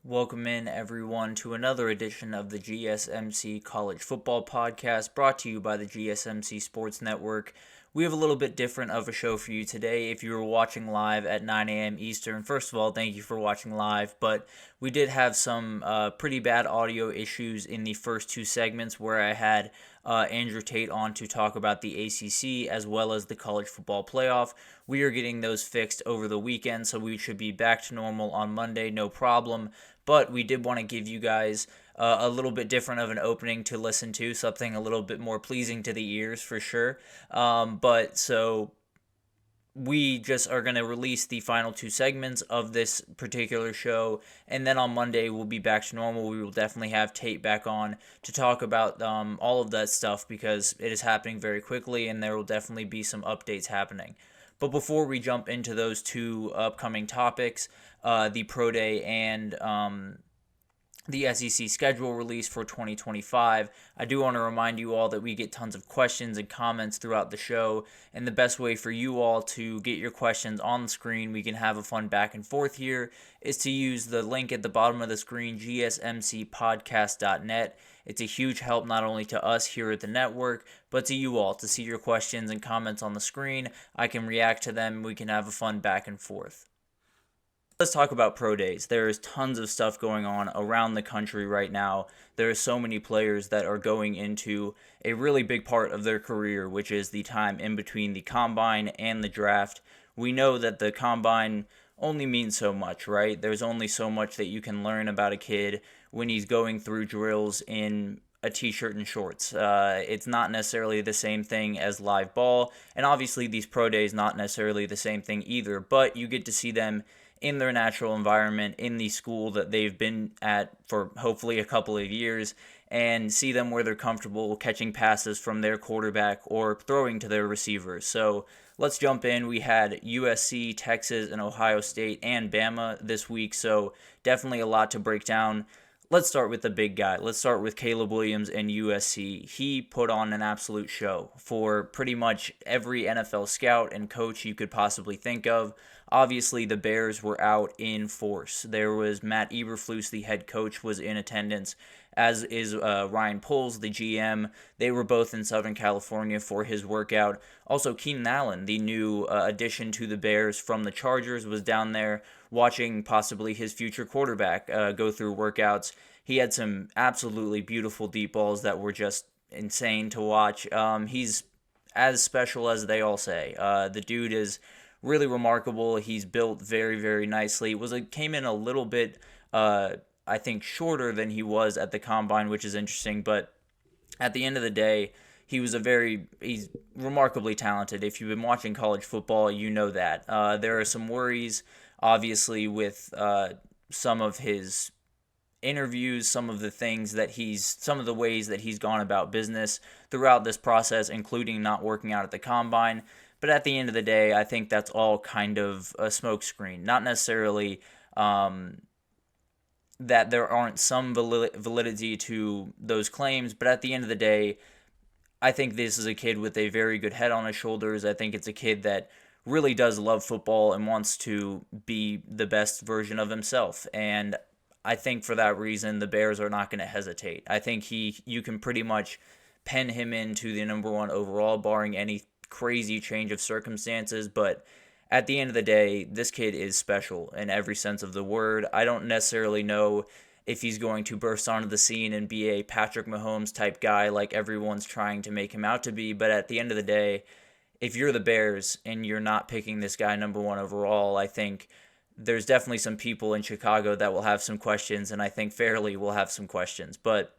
Welcome in, everyone, to another edition of the GSMC College Football Podcast, brought to you by the GSMC Sports Network. We have a little bit different of a show for you today. If you were watching live at 9 a.m. Eastern, first of all, thank you for watching live, but we did have some pretty bad audio issues in the first two segments where I had Andrew Tate on to talk about the ACC as well as the college football playoff. We are getting those fixed over the weekend, so we should be back to normal on Monday, no problem. But we did want to give you guys a little bit different of an opening to listen to, something a little bit more pleasing to the ears for sure. So we just are going to release the final two segments of this particular show, and then on Monday we'll be back to normal. We will definitely have Tate back on to talk about all of that stuff because it is happening very quickly, and there will definitely be some updates happening. But before we jump into those two upcoming topics, the Pro Day and the SEC schedule release for 2025, I do want to remind you all that we get tons of questions and comments throughout the show, and the best way for you all to get your questions on the screen, we can have a fun back and forth here, is to use the link at the bottom of the screen, gsmcpodcast.net. It's a huge help not only to us here at the network, but to you all to see your questions and comments on the screen. I can react to them. We can have a fun back and forth. Let's talk about pro days. There is tons of stuff going on around the country right now. There are so many players that are going into a really big part of their career, which is the time in between the combine and the draft. We know that the combine only means so much, right? There's only so much that you can learn about a kid when he's going through drills in a t-shirt and shorts. It's not necessarily the same thing as live ball, and obviously these pro days not necessarily the same thing either, but you get to see them in their natural environment, in the school that they've been at for hopefully a couple of years, and see them where they're comfortable catching passes from their quarterback or throwing to their receivers. So let's jump in. We had USC, Texas, and Ohio State, and Bama this week, so definitely a lot to break down. Let's start with the big guy. Let's start with Caleb Williams and USC. He put on an absolute show for pretty much every NFL scout and coach you could possibly think of. Obviously, the Bears were out in force. There was Matt Eberflus, the head coach, was in attendance, as is Ryan Poles, the GM. They were both in Southern California for his workout. Also, Keenan Allen, the new addition to the Bears from the Chargers, was down there watching possibly his future quarterback go through workouts. He had some absolutely beautiful deep balls that were just insane to watch. He's as special as they all say. The dude is really remarkable. He's built very, very nicely. Came in a little bit, I think, shorter than he was at the combine, which is interesting. But at the end of the day, he's remarkably talented. If you've been watching college football, you know that. There are some worries, obviously, with some of his interviews, some of the ways that he's gone about business throughout this process, including not working out at the combine. But at the end of the day, I think that's all kind of a smokescreen. Not necessarily that there aren't some validity to those claims, but at the end of the day, I think this is a kid with a very good head on his shoulders. I think it's a kid that really does love football and wants to be the best version of himself. And I think for that reason, the Bears are not going to hesitate. I think you can pretty much pen him into the number one overall, barring any crazy change of circumstances. But at the end of the day, this kid is special in every sense of the word. I don't necessarily know if he's going to burst onto the scene and be a Patrick Mahomes type guy like everyone's trying to make him out to be. But at the end of the day, if you're the Bears and you're not picking this guy number one overall, I think there's definitely some people in Chicago that will have some questions, and I think fairly will have some questions. But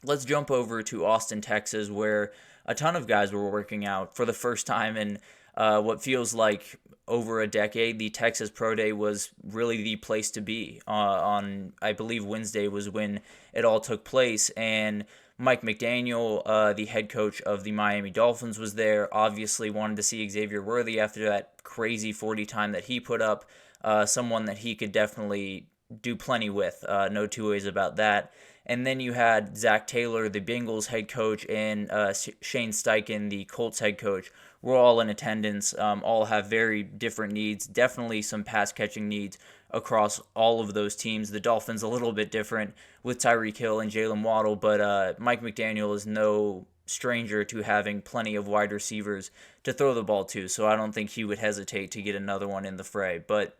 let's jump over to Austin, Texas, where a ton of guys were working out for the first time in what feels like over a decade. The Texas Pro Day was really the place to be. On, I believe, Wednesday was when it all took place, and Mike McDaniel, the head coach of the Miami Dolphins, was there. Obviously wanted to see Xavier Worthy after that crazy 40 time that he put up. Someone that he could definitely do plenty with. No two ways about that. And then you had Zach Taylor, the Bengals head coach, and Shane Steichen, the Colts head coach. We're all in attendance. All have very different needs. Definitely some pass catching needs across all of those teams. The Dolphins a little bit different with Tyreek Hill and Jalen Waddle, but Mike McDaniel is no stranger to having plenty of wide receivers to throw the ball to. So I don't think he would hesitate to get another one in the fray. But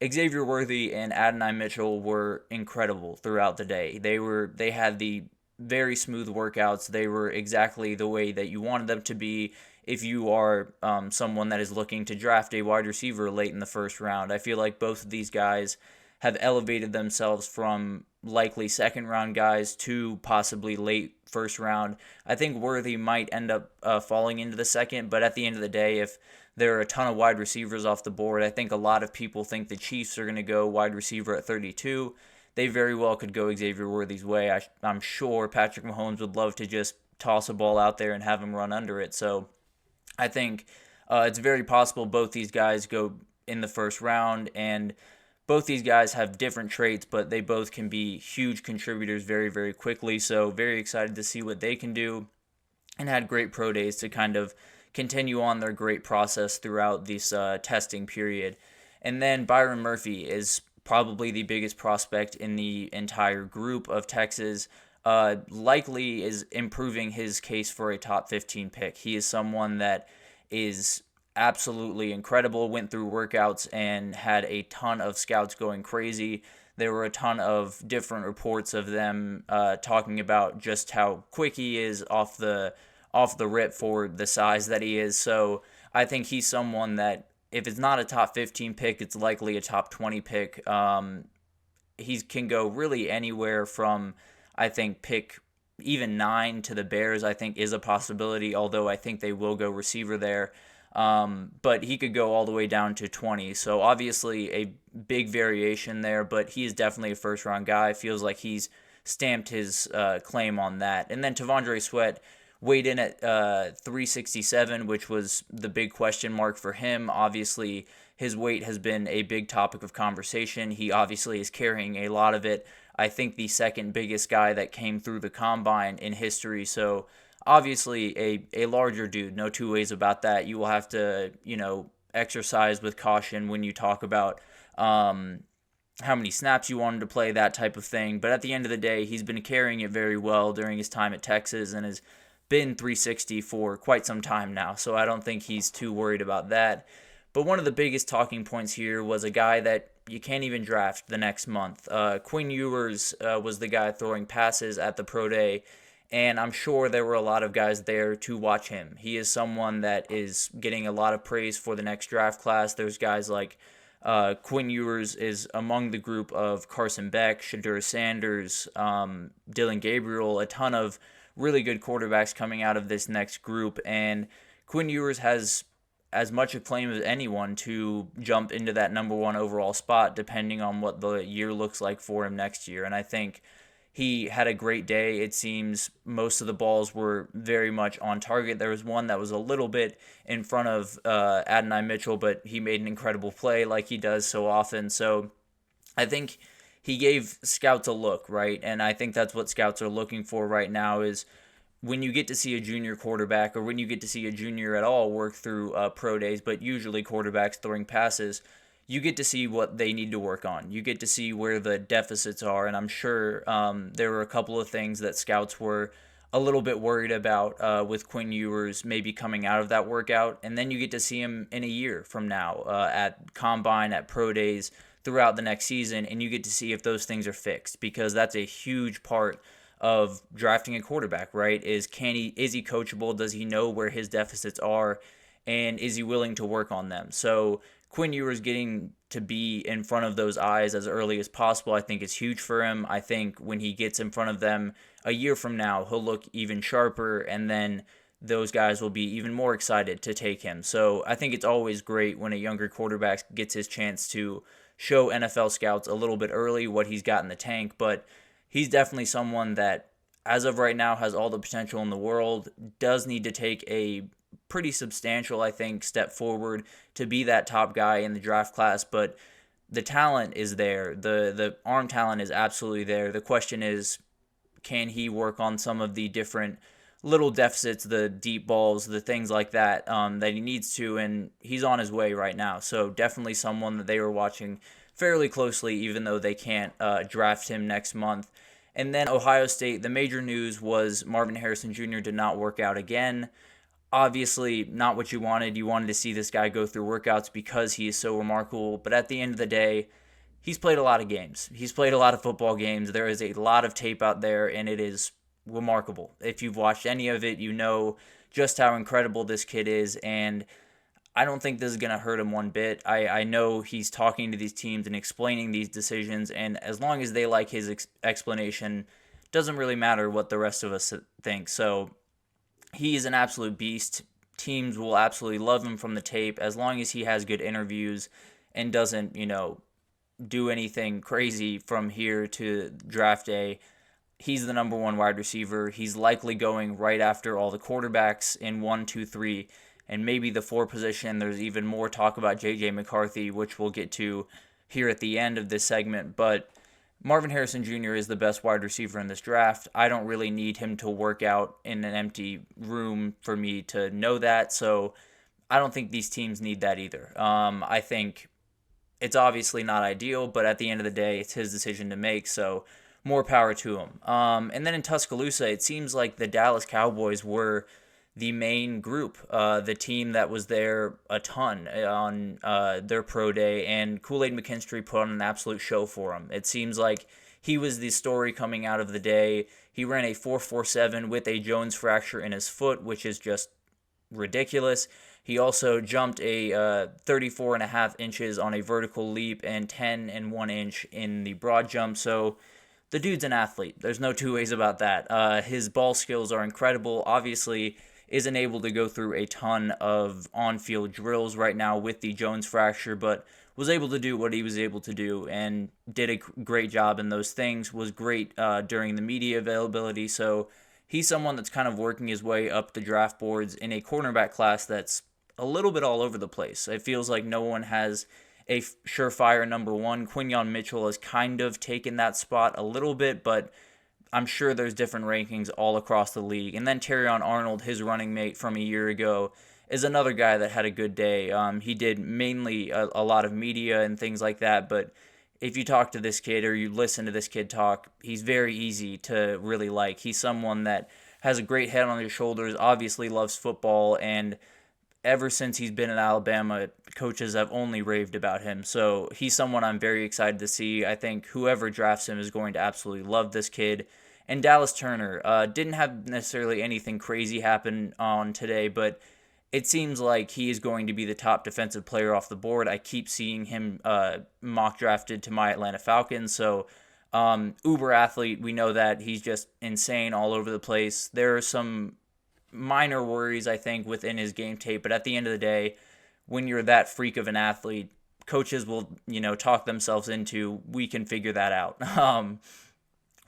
Xavier Worthy and Adonai Mitchell were incredible throughout the day. They had the very smooth workouts. They were exactly the way that you wanted them to be if you are someone that is looking to draft a wide receiver late in the first round. I feel like both of these guys have elevated themselves from likely second round guys to possibly late first round. I think Worthy might end up falling into the second, but at the end of the day, if there are a ton of wide receivers off the board, I think a lot of people think the Chiefs are going to go wide receiver at 32. They very well could go Xavier Worthy's way. I'm sure Patrick Mahomes would love to just toss a ball out there and have him run under it. So I think it's very possible both these guys go in the first round, and both these guys have different traits, but they both can be huge contributors very, very quickly. So very excited to see what they can do, and had great pro days to kind of continue on their great process throughout this testing period. And then Byron Murphy is probably the biggest prospect in the entire group of Texas. Likely is improving his case for a top 15 pick. He is someone that is absolutely incredible, went through workouts and had a ton of scouts going crazy. There were a ton of different reports of them talking about just how quick he is off the rip for the size that he is. So I think he's someone that if it's not a top 15 pick, it's likely a top 20 pick. He can go really anywhere from, I think, pick even 9 to the Bears, I think, is a possibility, although I think they will go receiver there. But he could go all the way down to 20. So obviously a big variation there, but he is definitely a first-round guy. Feels like he's stamped his claim on that. And then T'Vondre Sweat weighed in at 367, which was the big question mark for him. Obviously, his weight has been a big topic of conversation. He obviously is carrying a lot of it. I think the second biggest guy that came through the combine in history. So obviously a larger dude, no two ways about that. You will have to, exercise with caution when you talk about how many snaps you want him to play, that type of thing. But at the end of the day, he's been carrying it very well during his time at Texas and has been 360 for quite some time now. So I don't think he's too worried about that. But one of the biggest talking points here was a guy that you can't even draft the next month. Quinn Ewers was the guy throwing passes at the Pro Day, and I'm sure there were a lot of guys there to watch him. He is someone that is getting a lot of praise for the next draft class. There's guys like Quinn Ewers is among the group of Carson Beck, Shadur Sanders, Dylan Gabriel, a ton of really good quarterbacks coming out of this next group, and Quinn Ewers has as much a claim as anyone to jump into that number one overall spot, depending on what the year looks like for him next year. And I think he had a great day. It seems most of the balls were very much on target. There was one that was a little bit in front of Adonai Mitchell, but he made an incredible play like he does so often. So I think he gave scouts a look, right? And I think that's what scouts are looking for right now is when you get to see a junior quarterback or when you get to see a junior at all work through pro days, but usually quarterbacks throwing passes, you get to see what they need to work on. You get to see where the deficits are, and I'm sure there were a couple of things that scouts were a little bit worried about with Quinn Ewers maybe coming out of that workout, and then you get to see him in a year from now at Combine, at pro days, throughout the next season, and you get to see if those things are fixed, because that's a huge part of drafting a quarterback, right? Is he coachable? Does he know where his deficits are? And is he willing to work on them? So Quinn Ewers getting to be in front of those eyes as early as possible, I think is huge for him. I think when he gets in front of them a year from now, he'll look even sharper, and then those guys will be even more excited to take him. So I think it's always great when a younger quarterback gets his chance to show NFL scouts a little bit early what he's got in the tank, but he's definitely someone that, as of right now, has all the potential in the world, does need to take a pretty substantial, I think, step forward to be that top guy in the draft class, but the talent is there. The arm talent is absolutely there. The question is, can he work on some of the different little deficits, the deep balls, the things like that that he needs to, and he's on his way right now. So definitely someone that they were watching fairly closely, even though they can't draft him next month. And then Ohio State, the major news was Marvin Harrison Jr. did not work out again. Obviously, not what you wanted. You wanted to see this guy go through workouts because he is so remarkable. But at the end of the day, he's played a lot of games. He's played a lot of football games. There is a lot of tape out there, and it is remarkable. If you've watched any of it, you know just how incredible this kid is, and I don't think this is going to hurt him one bit. I know he's talking to these teams and explaining these decisions, and as long as they like his explanation, doesn't really matter what the rest of us think. So he is an absolute beast. Teams will absolutely love him from the tape as long as he has good interviews and doesn't, do anything crazy from here to draft day. He's the number one wide receiver. He's likely going right after all the quarterbacks in 1, 2, 3, and maybe the 4 position. There's even more talk about J.J. McCarthy, which we'll get to here at the end of this segment. But Marvin Harrison Jr. is the best wide receiver in this draft. I don't really need him to work out in an empty room for me to know that. So I don't think these teams need that either. I think it's obviously not ideal, but at the end of the day, it's his decision to make. So more power to him. And then in Tuscaloosa, it seems like the Dallas Cowboys were the main group, the team that was there a ton on their pro day, and Kool-Aid McKinstry put on an absolute show for him. It seems like he was the story coming out of the day. He ran a 4.47 with a Jones fracture in his foot, which is just ridiculous. He also jumped a 34.5 inches on a vertical leap and 10 and 1 inch in the broad jump. So the dude's an athlete. There's no two ways about that. His ball skills are incredible. Obviously, isn't able to go through a ton of on-field drills right now with the Jones fracture, but was able to do what he was able to do and did a great job in those things, was great during the media availability. So he's someone that's kind of working his way up the draft boards in a cornerback class that's a little bit all over the place. It feels like no one has a surefire number one. Quinyon Mitchell has kind of taken that spot a little bit, but I'm sure there's different rankings all across the league. And then Terrion Arnold, his running mate from a year ago, is another guy that had a good day. He did mainly a lot of media and things like that, but if you talk to this kid or you listen to this kid talk, he's very easy to really like. He's someone that has a great head on his shoulders, obviously loves football, and ever since he's been in Alabama, coaches have only raved about him. So he's someone I'm very excited to see. I think whoever drafts him is going to absolutely love this kid. And Dallas Turner didn't have necessarily anything crazy happen on today, but it seems like he is going to be the top defensive player off the board. I keep seeing him mock drafted to my Atlanta Falcons. So uber athlete, we know that he's just insane all over the place. There are some minor worries, I think, within his game tape, but at the end of the day, when you're that freak of an athlete, coaches will, talk themselves into, we can figure that out.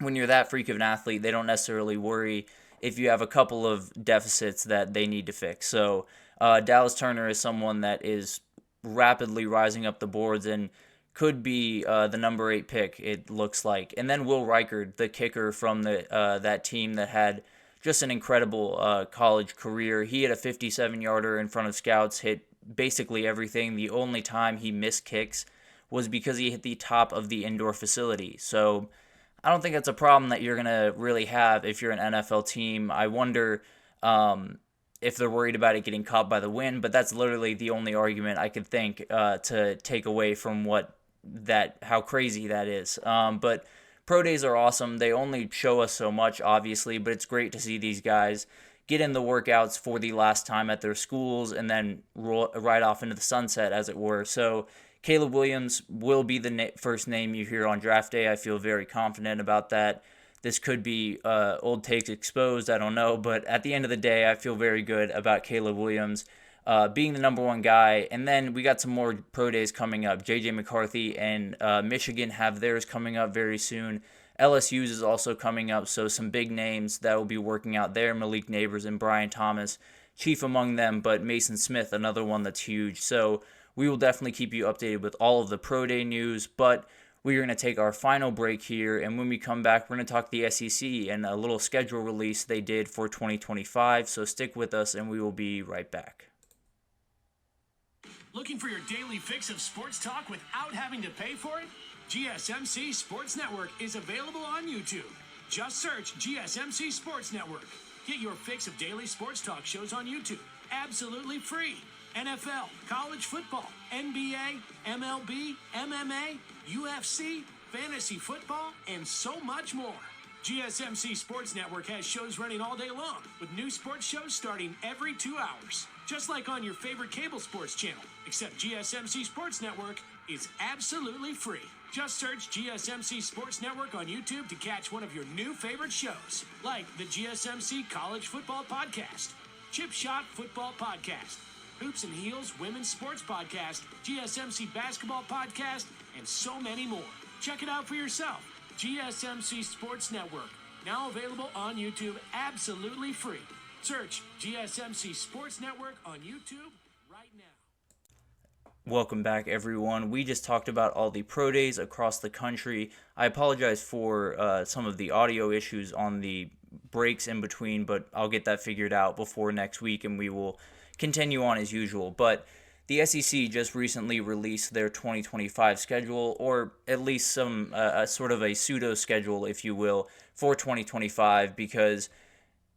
When you're that freak of an athlete, they don't necessarily worry if you have a couple of deficits that they need to fix. So Dallas Turner is someone that is rapidly rising up the boards and could be the number 8 pick, it looks like. And then Will Reichard, the kicker from that team that had just an incredible college career. He had a 57-yarder in front of scouts, hit basically everything. The only time he missed kicks was because he hit the top of the indoor facility. So I don't think that's a problem that you're going to really have if you're an NFL team. I wonder if they're worried about it getting caught by the wind, but that's literally the only argument I could think to take away from how crazy that is. But pro days are awesome. They only show us so much, obviously, but it's great to see these guys get in the workouts for the last time at their schools and then right off into the sunset, as it were. So Caleb Williams will be the first name you hear on draft day. I feel very confident about that. This could be old takes exposed, I don't know, but at the end of the day, I feel very good about Caleb Williams being the number one guy. And then we got some more pro days coming up. J.J. McCarthy and Michigan have theirs coming up very soon. LSU's is also coming up, so some big names that will be working out there. Malik Neighbors and Brian Thomas, chief among them, but Mason Smith, another one that's huge. So We will definitely keep you updated with all of the Pro Day news, but we're going to take our final break here, and when we come back, we're going to talk the SEC and a little schedule release they did for 2025, so stick with us, and we will be right back. Looking for your daily fix of sports talk without having to pay for it? GSMC Sports Network is available on YouTube. Just search GSMC Sports Network. Get your fix of daily sports talk shows on YouTube, absolutely free. NFL, college football, NBA, MLB, MMA, UFC, fantasy football, and so much more. GSMC Sports Network has shows running all day long, with new sports shows starting every 2 hours. Just like on your favorite cable sports channel, except GSMC Sports Network is absolutely free. Just search GSMC Sports Network on YouTube to catch one of your new favorite shows, like the GSMC College Football Podcast, Chip Shot Football Podcast, Hoops and Heels Women's Sports Podcast, GSMC Basketball Podcast, and so many more. Check it out for yourself. GSMC Sports Network, now available on YouTube absolutely free. Search GSMC Sports Network on YouTube right now. Welcome back, everyone. We just talked about all the pro days across the country. I apologize for some of the audio issues on the breaks in between, but I'll get that figured out before next week, and we will continue on as usual. But the SEC just recently released their 2025 schedule, or at least some sort of a pseudo schedule, if you will, for 2025, because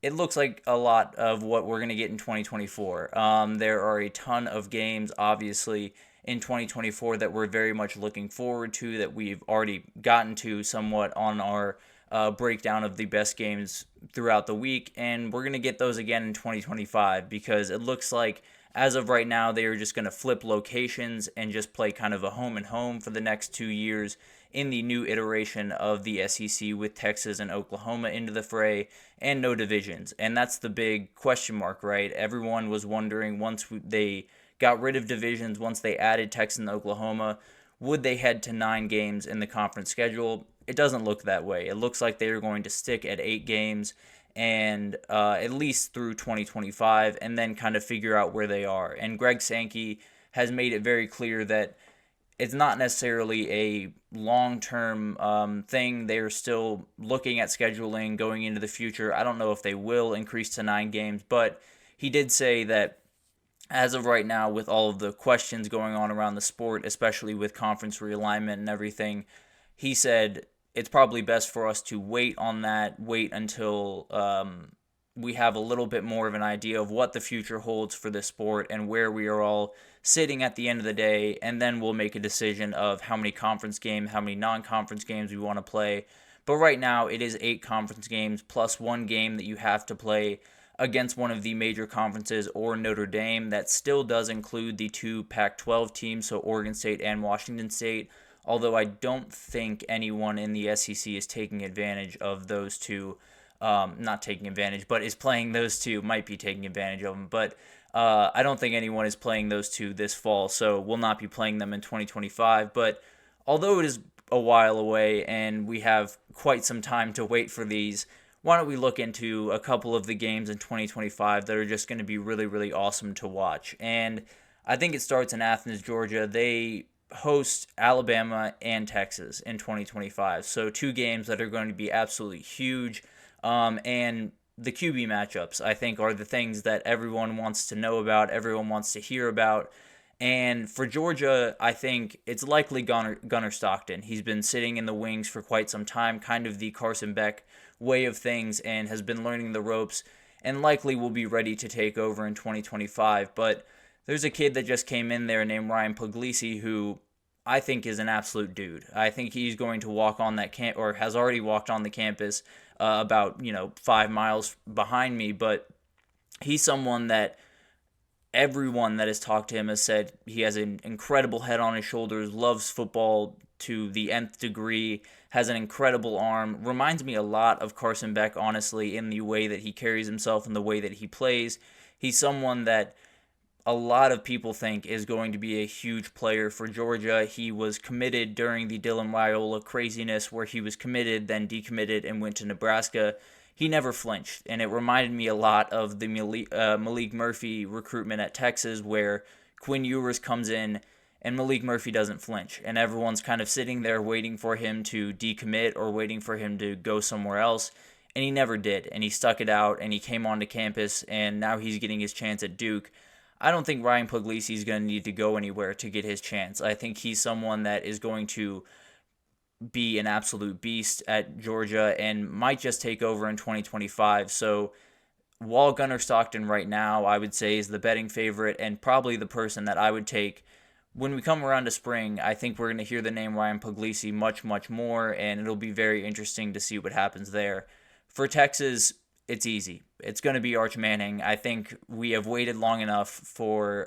it looks like a lot of what we're going to get in 2024. There are a ton of games, obviously, in 2024 that we're very much looking forward to, that we've already gotten to somewhat on our breakdown of the best games throughout the week, and we're going to get those again in 2025, because it looks like as of right now they are just going to flip locations and just play kind of a home and home for the next 2 years in the new iteration of the SEC, with Texas and Oklahoma into the fray and no divisions. And that's the big question mark, right? Everyone was wondering, once they got rid of divisions, once they added Texas and Oklahoma, would they head to 9 games in the conference schedule? It doesn't look that way. It looks like they are going to stick at 8 games and at least through 2025, and then kind of figure out where they are. And Greg Sankey has made it very clear that it's not necessarily a long-term thing. They're still looking at scheduling going into the future. I don't know if they will increase to 9 games, but he did say that as of right now, with all of the questions going on around the sport, especially with conference realignment and everything, he said it's probably best for us to wait on that, wait until we have a little bit more of an idea of what the future holds for this sport and where we are all sitting at the end of the day, and then we'll make a decision of how many conference games, how many non-conference games we want to play. But right now, it is 8 conference games plus 1 game that you have to play against one of the major conferences or Notre Dame. That still does include the 2 Pac-12 teams, so Oregon State and Washington State, although I don't think anyone in the SEC is taking advantage of those two. Not taking advantage, but is playing those two, might be taking advantage of them, but I don't think anyone is playing those two this fall, so we'll not be playing them in 2025. But although it is a while away and we have quite some time to wait for these, why don't we look into a couple of the games in 2025 that are just going to be really, really awesome to watch. And I think it starts in Athens, Georgia. They host Alabama and Texas in 2025, so 2 games that are going to be absolutely huge. And the QB matchups, I think, are the things that everyone wants to know about, everyone wants to hear about. And for Georgia, I think it's likely Gunnar Stockton. He's been sitting in the wings for quite some time, kind of the Carson Beck way of things, and has been learning the ropes, and likely will be ready to take over in 2025. But there's a kid that just came in there named Ryan Puglisi, who I think is an absolute dude. I think he's going to walk on that or has already walked on the campus about 5 miles behind me, but he's someone that everyone that has talked to him has said he has an incredible head on his shoulders, loves football to the nth degree, has an incredible arm, reminds me a lot of Carson Beck, honestly, in the way that he carries himself and the way that he plays. He's someone that a lot of people think is going to be a huge player for Georgia. He was committed during the Dylan Raiola craziness, where he was committed, then decommitted, and went to Nebraska. He never flinched, and it reminded me a lot of the Malik Murphy recruitment at Texas, where Quinn Ewers comes in and Malik Murphy doesn't flinch, and everyone's kind of sitting there waiting for him to decommit or waiting for him to go somewhere else, and he never did, and he stuck it out, and he came onto campus, and now he's getting his chance at Duke. I don't think Ryan Puglisi is going to need to go anywhere to get his chance. I think he's someone that is going to be an absolute beast at Georgia and might just take over in 2025. So while Gunnar Stockton right now, I would say, is the betting favorite and probably the person that I would take, when we come around to spring, I think we're going to hear the name Ryan Puglisi much, much more, and it'll be very interesting to see what happens there. For Texas, it's easy. It's going to be Arch Manning. I think we have waited long enough for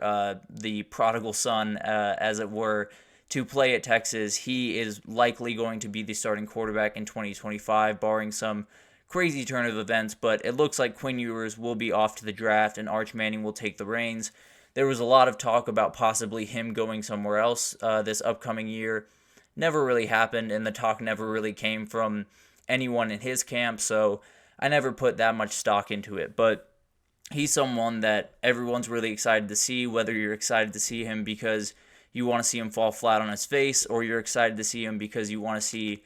the prodigal son, as it were, to play at Texas. He is likely going to be the starting quarterback in 2025, barring some crazy turn of events, but it looks like Quinn Ewers will be off to the draft and Arch Manning will take the reins. There was a lot of talk about possibly him going somewhere else this upcoming year. Never really happened, and the talk never really came from anyone in his camp, so I never put that much stock into it. But he's someone that everyone's really excited to see, whether you're excited to see him because you want to see him fall flat on his face, or you're excited to see him because you want to see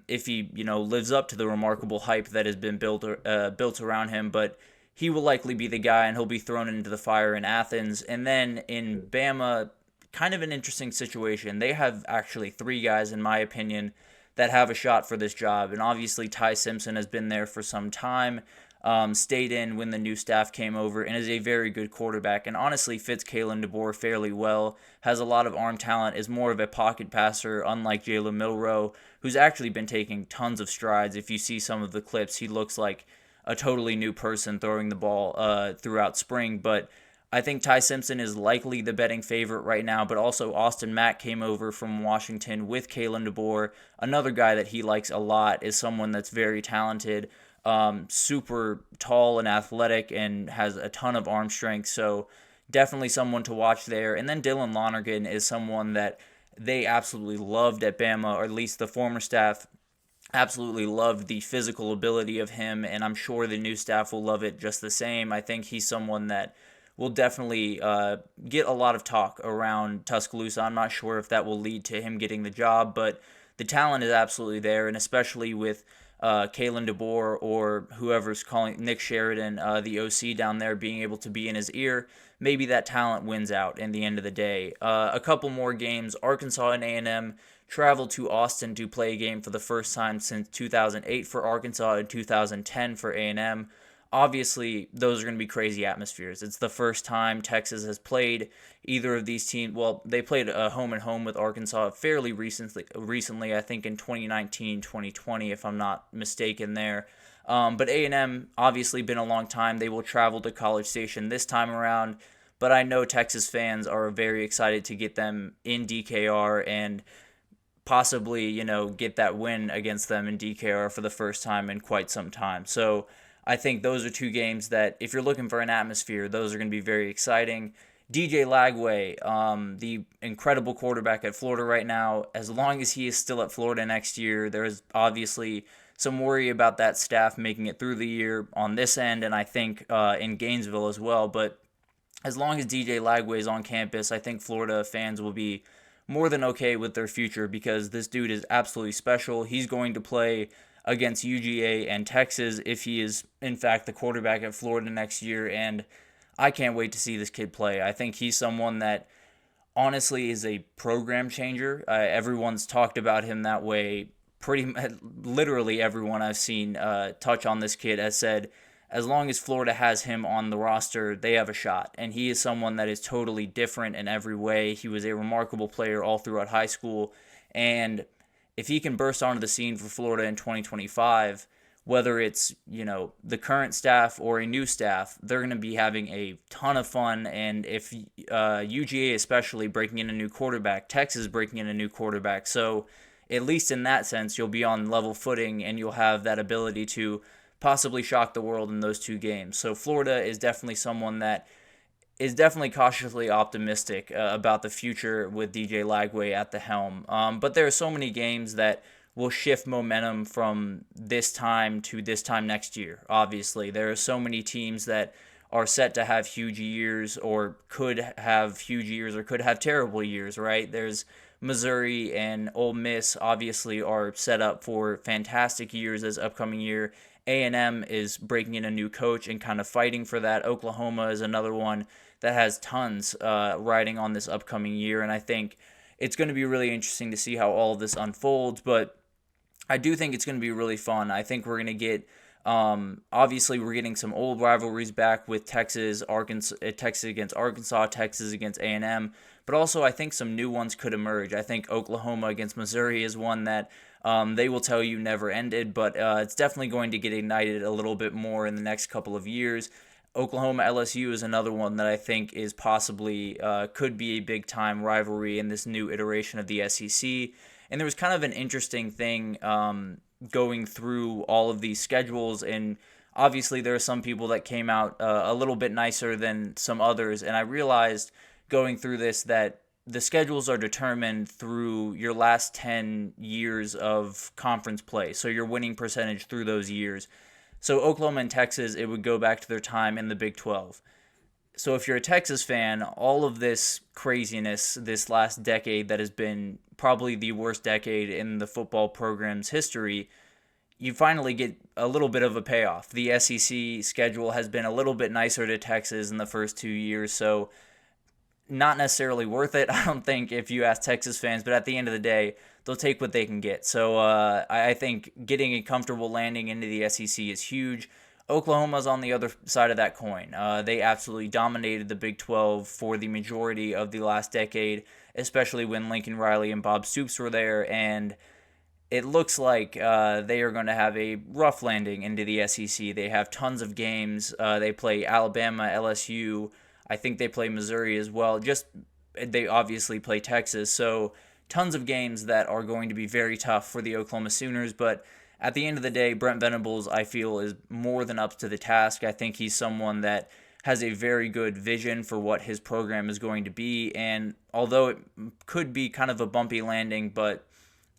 if he lives up to the remarkable hype that has been built around him. But he will likely be the guy, and he'll be thrown into the fire in Athens. And then in Bama, kind of an interesting situation. They have actually 3 guys, in my opinion, that have a shot for this job. And obviously Ty Simpson has been there for some time, stayed in when the new staff came over, and is a very good quarterback. And honestly fits Kalen DeBoer fairly well, has a lot of arm talent, is more of a pocket passer, unlike Jalen Milroe, who's actually been taking tons of strides. If you see some of the clips, he looks like a totally new person throwing the ball throughout spring. But I think Ty Simpson is likely the betting favorite right now, but also Austin Mack came over from Washington with Kalen DeBoer. Another guy that he likes a lot is someone that's very talented, super tall and athletic, and has a ton of arm strength, so definitely someone to watch there. And then Dylan Lonergan is someone that they absolutely loved at Bama, or at least the former staff absolutely loved the physical ability of him, and I'm sure the new staff will love it just the same. I think he's someone that will definitely get a lot of talk around Tuscaloosa. I'm not sure if that will lead to him getting the job, but the talent is absolutely there, and especially with Kalen DeBoer or whoever's calling Nick Sheridan, the OC down there, being able to be in his ear, maybe that talent wins out in the end of the day. A couple more games. Arkansas and A&M traveled to Austin to play a game for the first time since 2008 for Arkansas and 2010 for A&M. Obviously, those are going to be crazy atmospheres. It's the first time Texas has played either of these teams. Well, they played a home-and-home with Arkansas fairly recently, I think in 2019, 2020, if I'm not mistaken there. But A&M, obviously been a long time. They will travel to College Station this time around. But I know Texas fans are very excited to get them in DKR and possibly, get that win against them in DKR for the first time in quite some time. So I think those are 2 games that, if you're looking for an atmosphere, those are going to be very exciting. DJ Lagway, the incredible quarterback at Florida right now, as long as he is still at Florida next year, there is obviously some worry about that staff making it through the year on this end, and I think in Gainesville as well. But as long as DJ Lagway is on campus, I think Florida fans will be more than okay with their future, because this dude is absolutely special. He's going to play against UGA and Texas if he is, in fact, the quarterback at Florida next year, and I can't wait to see this kid play. I think he's someone that honestly is a program changer. Everyone's talked about him that way. Literally everyone I've seen touch on this kid has said, as long as Florida has him on the roster, they have a shot. And he is someone that is totally different in every way. He was a remarkable player all throughout high school. And if he can burst onto the scene for Florida in 2025, whether it's, the current staff or a new staff, they're going to be having a ton of fun. And if UGA especially breaking in a new quarterback, Texas breaking in a new quarterback. So at least in that sense, you'll be on level footing and you'll have that ability to possibly shock the world in those 2 games. So Florida is definitely someone that is definitely cautiously optimistic about the future with DJ Lagway at the helm. But there are so many games that will shift momentum from this time to this time next year, obviously. There are so many teams that are set to have huge years or could have huge years or could have terrible years, right? There's Missouri and Ole Miss obviously are set up for fantastic years this upcoming year. A&M is breaking in a new coach and kind of fighting for that. Oklahoma is another one that has tons riding on this upcoming year, and I think it's going to be really interesting to see how all of this unfolds, but I do think it's going to be really fun. I think we're going to get, obviously, we're getting some old rivalries back with Texas, Arkansas, Texas against Arkansas, Texas against A&M, but also I think some new ones could emerge. I think Oklahoma against Missouri is one that they will tell you never ended, but it's definitely going to get ignited a little bit more in the next couple of years. Oklahoma LSU is another one that I think is possibly could be a big time rivalry in this new iteration of the SEC. And there was kind of an interesting thing going through all of these schedules, and obviously there are some people that came out a little bit nicer than some others, and I realized going through this that the schedules are determined through your last 10 years of conference play, so your winning percentage through those years. So Oklahoma and Texas, it would go back to their time in the Big 12. So if you're a Texas fan, all of this craziness this last decade that has been probably the worst decade in the football program's history, you finally get a little bit of a payoff. The SEC schedule has been a little bit nicer to Texas in the first 2 years, so not necessarily worth it, I don't think, if you ask Texas fans, but at the end of the day, they'll take what they can get. So I think getting a comfortable landing into the SEC is huge. Oklahoma's on the other side of that coin. They absolutely dominated the Big 12 for the majority of the last decade, especially when Lincoln Riley and Bob Stoops were there, and it looks like they are going to have a rough landing into the SEC. They have tons of games. They play Alabama, LSU. I think they play Missouri as well. They obviously play Texas, so tons of games that are going to be very tough for the Oklahoma Sooners, but at the end of the day, Brent Venables, I feel, is more than up to the task. I think he's someone that has a very good vision for what his program is going to be, and although it could be kind of a bumpy landing, but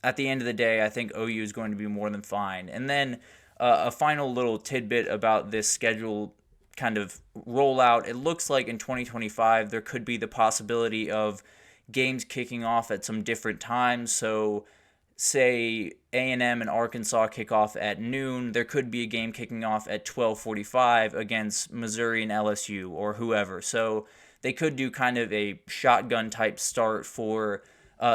at the end of the day, I think OU is going to be more than fine. And then a final little tidbit about this schedule kind of rollout. It looks like in 2025 there could be the possibility of games kicking off at some different times. So say A&M and Arkansas kick off at noon, there could be a game kicking off at 12:45 against Missouri and LSU or whoever. So they could do kind of a shotgun type start for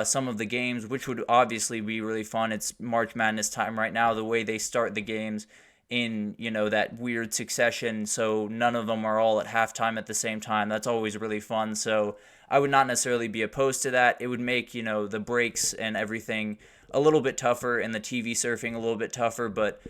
some of the games, which would obviously be really fun. It's March Madness time right now. The way they start the games in, that weird succession, so none of them are all at halftime at the same time. That's always really fun. So I would not necessarily be opposed to that. It would make, the breaks and everything a little bit tougher and the TV surfing a little bit tougher, but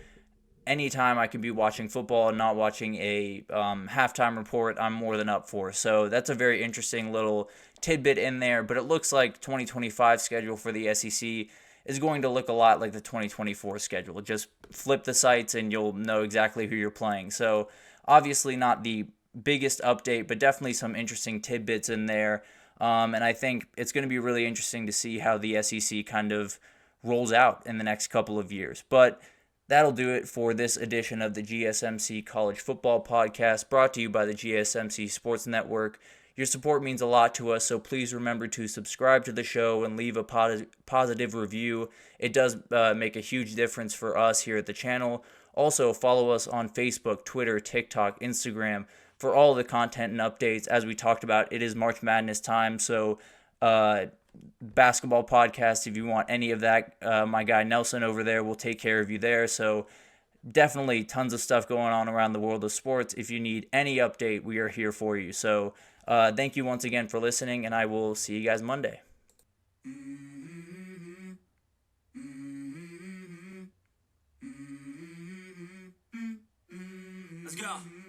anytime I could be watching football and not watching a halftime report, I'm more than up for. So that's a very interesting little tidbit in there, but it looks like 2025 schedule for the SEC is going to look a lot like the 2024 schedule. Just flip the sites and you'll know exactly who you're playing. So obviously not the biggest update, but definitely some interesting tidbits in there. And I think it's going to be really interesting to see how the SEC kind of rolls out in the next couple of years. But that'll do it for this edition of the GSMC College Football Podcast, brought to you by the GSMC Sports Network. Your support means a lot to us, so please remember to subscribe to the show and leave a positive review. It does make a huge difference for us here at the channel. Also, follow us on Facebook, Twitter, TikTok, Instagram for all the content and updates. As we talked about, it is March Madness time, so basketball podcast, if you want any of that, my guy Nelson over there will take care of you there. So definitely tons of stuff going on around the world of sports. If you need any update, we are here for you. So thank you once again for listening, and I will see you guys Monday. Let's go.